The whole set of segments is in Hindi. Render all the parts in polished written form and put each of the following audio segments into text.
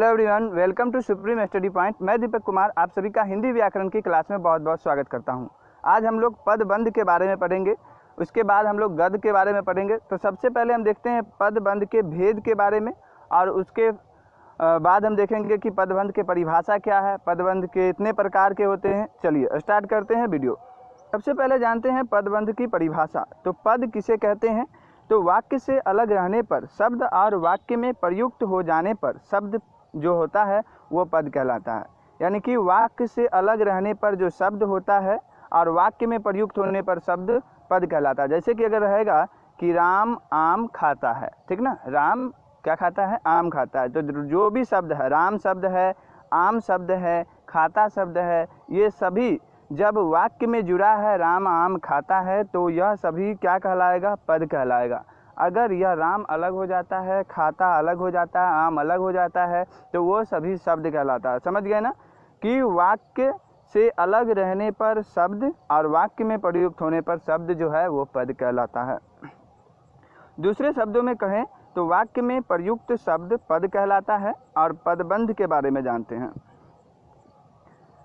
Hello everyone, welcome to supreme study point. मैं दीपक कुमार आप सभी का हिंदी व्याकरण की क्लास में बहुत बहुत स्वागत करता हूं। आज हम लोग पदबंध के बारे में पढ़ेंगे, उसके बाद हम लोग गद्य के बारे में पढ़ेंगे। तो सबसे पहले हम देखते हैं पदबंध के भेद के बारे में, और उसके बाद हम देखेंगे कि पदबंध की परिभाषा क्या है, पदबंध के इतने प्रकार के होते हैं। चलिए स्टार्ट करते हैं वीडियो। सबसे पहले जानते हैं पदबंध की परिभाषा। तो पद किसे कहते हैं? तो वाक्य से अलग रहने पर शब्द और वाक्य में प्रयुक्त हो जाने पर शब्द जो होता है वो पद कहलाता है। यानी कि वाक्य से अलग रहने पर जो शब्द होता है और वाक्य में प्रयुक्त होने पर शब्द पद कहलाता है। जैसे कि अगर रहेगा कि राम आम खाता है, ठीक ना, राम क्या खाता है? आम खाता है। तो जो भी शब्द है, राम शब्द है, आम शब्द है, खाता शब्द है, ये सभी जब वाक्य में जुड़ा है, राम आम खाता है, तो यह सभी क्या कहलाएगा? पद कहलाएगा। अगर यह राम अलग हो जाता है, खाता अलग हो जाता है, आम अलग हो जाता है, तो वो सभी शब्द कहलाता है। समझ गए ना कि वाक्य से अलग रहने पर शब्द और वाक्य में प्रयुक्त होने पर शब्द जो है वो पद कहलाता है। दूसरे शब्दों में कहें तो वाक्य में प्रयुक्त शब्द पद कहलाता है। और पदबंध के बारे में जानते हैं।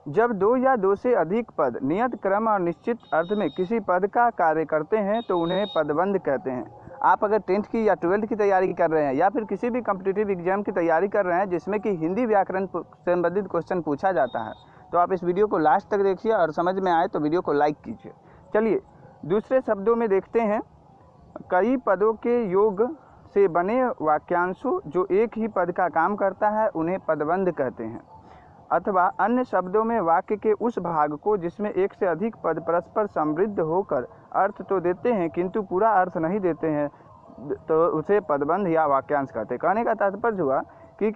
जब दो या दो से अधिक पद नियत क्रम और निश्चित अर्थ में किसी पद का कार्य करते हैं तो उन्हें पदबंध कहते हैं। आप अगर 10th की या 12th की तैयारी कर रहे हैं या फिर किसी भी कॉम्पिटिटिव एग्जाम की तैयारी कर रहे हैं जिसमें कि हिंदी व्याकरण से संबंधित क्वेश्चन पूछा जाता है, तो आप इस वीडियो को लास्ट तक देखिए और समझ में आए तो वीडियो को लाइक कीजिए। चलिए दूसरे शब्दों में देखते हैं। कई पदों के योग से बने वाक्यांशों जो एक ही पद का काम करता है उन्हें पदबंध कहते हैं। अथवा अन्य शब्दों में वाक्य के उस भाग को जिसमें एक से अधिक पद परस्पर समृद्ध होकर अर्थ तो देते हैं किंतु पूरा अर्थ नहीं देते हैं, तो उसे पदबंध या वाक्यांश कहते हैं। कहने का तात्पर्य हुआ कि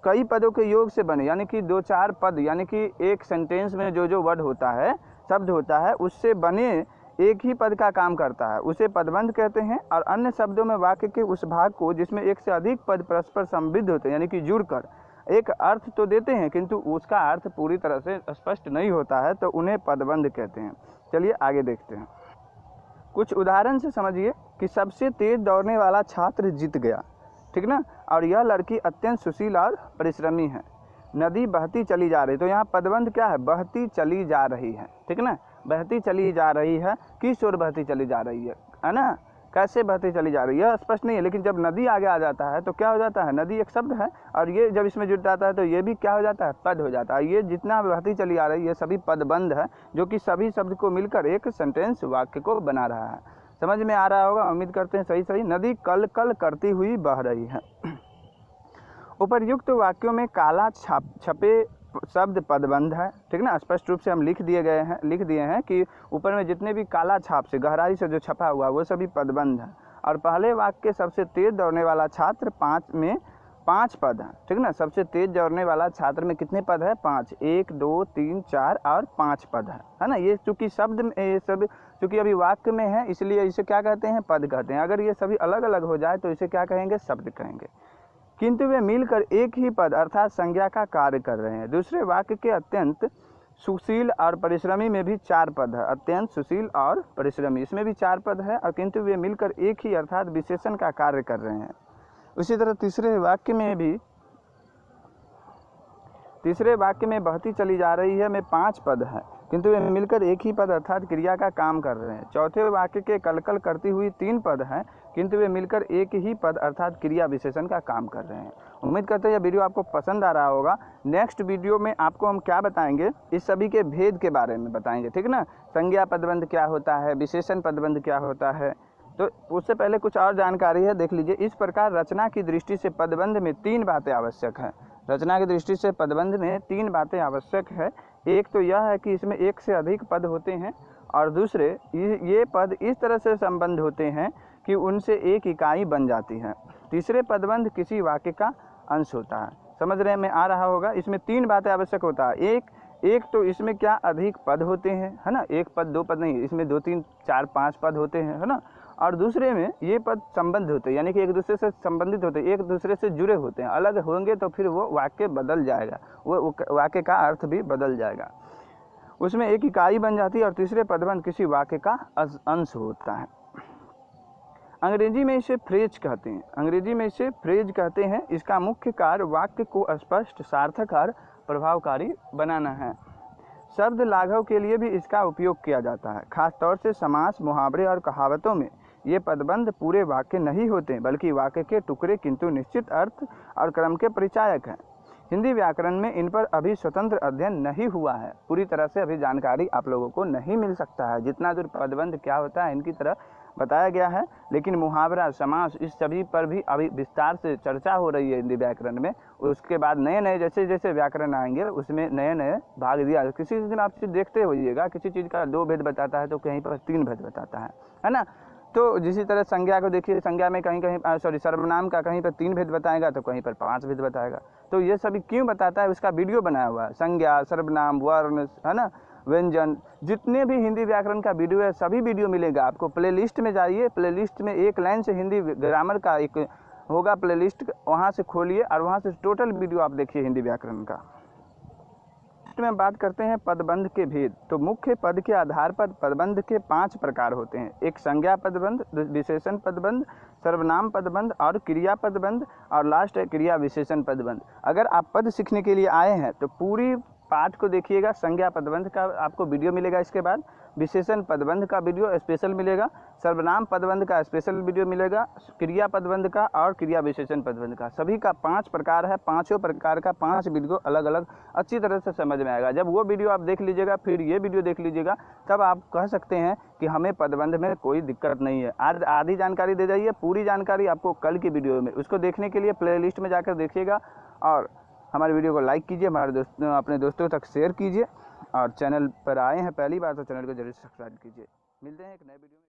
कई पदों के योग से बने, यानी कि 2-4 पद, यानी कि एक सेंटेंस में जो वर्ड होता है, शब्द होता है, उससे बने एक ही पद का काम करता है, उसे पदबंध कहते हैं। और अन्य शब्दों में वाक्य के उस भाग को जिसमें एक से अधिक पद परस्पर समृद्ध होते हैं, यानी कि जुड़कर एक अर्थ तो देते हैं किंतु उसका अर्थ पूरी तरह से स्पष्ट नहीं होता है, तो उन्हें पदबंध कहते हैं। चलिए आगे देखते हैं। कुछ उदाहरण से समझिए कि सबसे तेज दौड़ने वाला छात्र जीत गया, ठीक ना, और यह लड़की अत्यंत सुशील और परिश्रमी है। नदी बहती चली जा रही, तो यहाँ पदबंध क्या है? बहती चली जा रही है, ठीक ना, बहती चली जा रही है। किस ओर बहती चली जा रही है ना, कैसे बहती चली जा रही है स्पष्ट नहीं है, लेकिन जब नदी आगे आ जाता है तो क्या हो जाता है? नदी एक शब्द है और ये जब इसमें जुड़ जाता है तो ये भी क्या हो जाता है? पद हो जाता है। ये जितना बहती चली आ रही है ये सभी पदबंध है, जो कि सभी शब्द को मिलकर एक सेंटेंस वाक्य को बना रहा है। समझ में आ रहा होगा, उम्मीद करते हैं सही। नदी कल कल करती हुई बह रही है। उपर्युक्त वाक्यों में काला छपे शब्द पदबंध है, ठीक ना, स्पष्ट रूप से हम लिख दिए हैं कि ऊपर में जितने भी काला छाप से, गहराई से जो छपा हुआ वो सभी पदबंध है। और पहले वाक्य के सबसे तेज दौड़ने वाला छात्र 5 पद है, ठीक ना। सबसे तेज दौड़ने वाला छात्र में कितने पद है? 5, 1, 2, 3, 4 और 5 पद है ना। ये चूँकि शब्द में ये सब चूँकि अभी वाक्य में है इसलिए इसे क्या कहते हैं? पद कहते हैं। अगर ये सभी अलग अलग हो जाए तो इसे क्या कहेंगे? शब्द कहेंगे। किंतु वे मिलकर एक ही पद अर्थात संज्ञा का कार्य कर रहे हैं। दूसरे वाक्य के अत्यंत सुशील और परिश्रमी में भी 4 पद है। अत्यंत सुशील और परिश्रमी, इसमें भी 4 पद है, और किंतु वे मिलकर एक ही अर्थात विशेषण का कार्य कर रहे हैं। उसी तरह तीसरे वाक्य में बहती चली जा रही है में 5 पद है, किंतु वे मिलकर एक ही पद अर्थात क्रिया का काम कर रहे हैं। चौथे वाक्य के कलकल करती हुई 3 पद हैं, किंतु वे मिलकर एक ही पद अर्थात क्रिया विशेषण का काम कर रहे हैं। उम्मीद करते हैं यह वीडियो आपको पसंद आ रहा होगा। नेक्स्ट वीडियो में आपको हम क्या बताएंगे? इस सभी के भेद के बारे में बताएंगे, ठीक ना। संज्ञा पदबंध क्या होता है, विशेषण पदबंध क्या होता है, तो उससे पहले कुछ और जानकारी है, देख लीजिए। इस प्रकार रचना की दृष्टि से पदबंध में 3 बातें आवश्यक है। रचना की दृष्टि से पदबंध में 3 बातें आवश्यक है। एक तो यह है कि इसमें एक से अधिक पद होते हैं, और दूसरे ये पद इस तरह से संबंध होते हैं कि उनसे एक इकाई बन जाती है। तीसरे पदबंध किसी वाक्य का अंश होता है। समझ रहे में आ रहा होगा। इसमें 3 बातें आवश्यक होता है। एक तो इसमें क्या अधिक पद होते हैं, है ना, 1 पद 2 पद नहीं, इसमें 2, 3, 4, 5 पद होते हैं, है ना। और दूसरे में ये पद संबंध होते हैं, यानी कि एक दूसरे से संबंधित होते हैं, एक दूसरे से जुड़े होते हैं। अलग होंगे तो फिर वो वाक्य बदल जाएगा, वो वाक्य का अर्थ भी बदल जाएगा, उसमें एक इकाई बन जाती है। और तीसरे पदबंध किसी वाक्य का अंश होता है। अंग्रेजी में इसे फ्रेज कहते हैं, अंग्रेजी में इसे फ्रेज कहते हैं। इसका मुख्य कार्य वाक्य को स्पष्ट, सार्थक और प्रभावकारी बनाना है। शब्द लाघव के लिए भी इसका उपयोग किया जाता है। खासतौर से समास, मुहावरे और कहावतों में ये पदबंध पूरे वाक्य नहीं होते बल्कि वाक्य के टुकड़े किंतु निश्चित अर्थ और क्रम के परिचायक हैं। हिंदी व्याकरण में इन पर अभी स्वतंत्र अध्ययन नहीं हुआ है, पूरी तरह से अभी जानकारी आप लोगों को नहीं मिल सकता है। जितना दूर पदबंध क्या होता है इनकी तरह बताया गया है, लेकिन मुहावरा, समास, इस सभी पर भी अभी विस्तार से चर्चा हो रही है हिंदी व्याकरण में। उसके बाद नए नए जैसे जैसे व्याकरण आएंगे उसमें नए नए भाग दिया। किसी चीज़ में आप चीज़ देखते होइएगा, किसी चीज़ का 2 भेद बताता है तो कहीं पर 3 भेद बताता है ना। तो जिसी तरह संज्ञा को देखिए, संज्ञा में कहीं कहीं सर्वनाम का कहीं पर 3 भेद बताएगा तो कहीं पर 5 भेद बताएगा। तो ये सभी क्यों बताता है, उसका वीडियो बनाया हुआ है। संज्ञा, सर्वनाम, वर्ण, है ना, व्यंजन, जितने भी हिंदी व्याकरण का वीडियो है सभी वीडियो मिलेगा आपको। प्लेलिस्ट में जाइए, प्लेलिस्ट में एक लाइन से हिंदी ग्रामर का एक होगा प्लेलिस्ट, वहाँ से खोलिए और वहाँ से टोटल वीडियो आप देखिए हिंदी व्याकरण का। में बात करते हैं पदबंध के भेद। तो मुख्य पद के आधार पर पदबंध के 5 प्रकार होते हैं। एक संज्ञा पदबंध, विशेषण पदबंध, सर्वनाम पदबंध और क्रिया पदबंध, और लास्ट है क्रिया विशेषण पदबंध। अगर आप पद सीखने के लिए आए हैं तो पूरी पाठ को देखिएगा। संज्ञा पदबंध का आपको वीडियो मिलेगा, इसके बाद विशेषण पदबंध का वीडियो स्पेशल मिलेगा, सर्वनाम पदबंध का स्पेशल वीडियो मिलेगा, क्रिया पदबंध का और क्रिया विशेषण पदबंध का। सभी का 5 प्रकार है, 5 प्रकार का 5 वीडियो अलग अलग अच्छी तरह से समझ में आएगा। जब वो वीडियो आप देख लीजिएगा फिर ये वीडियो देख लीजिएगा, तब आप कह सकते हैं कि हमें पदबंध में कोई दिक्कत नहीं है। आज आधी जानकारी दे जाइए, पूरी जानकारी आपको कल की वीडियो में। उसको देखने के लिए प्ले लिस्ट में जाकर देखिएगा और हमारे वीडियो को लाइक कीजिए, हमारे अपने दोस्तों तक शेयर कीजिए, और चैनल पर आए हैं पहली बार तो चैनल को जरूर सब्सक्राइब कीजिए। मिलते हैं एक नए वीडियो में।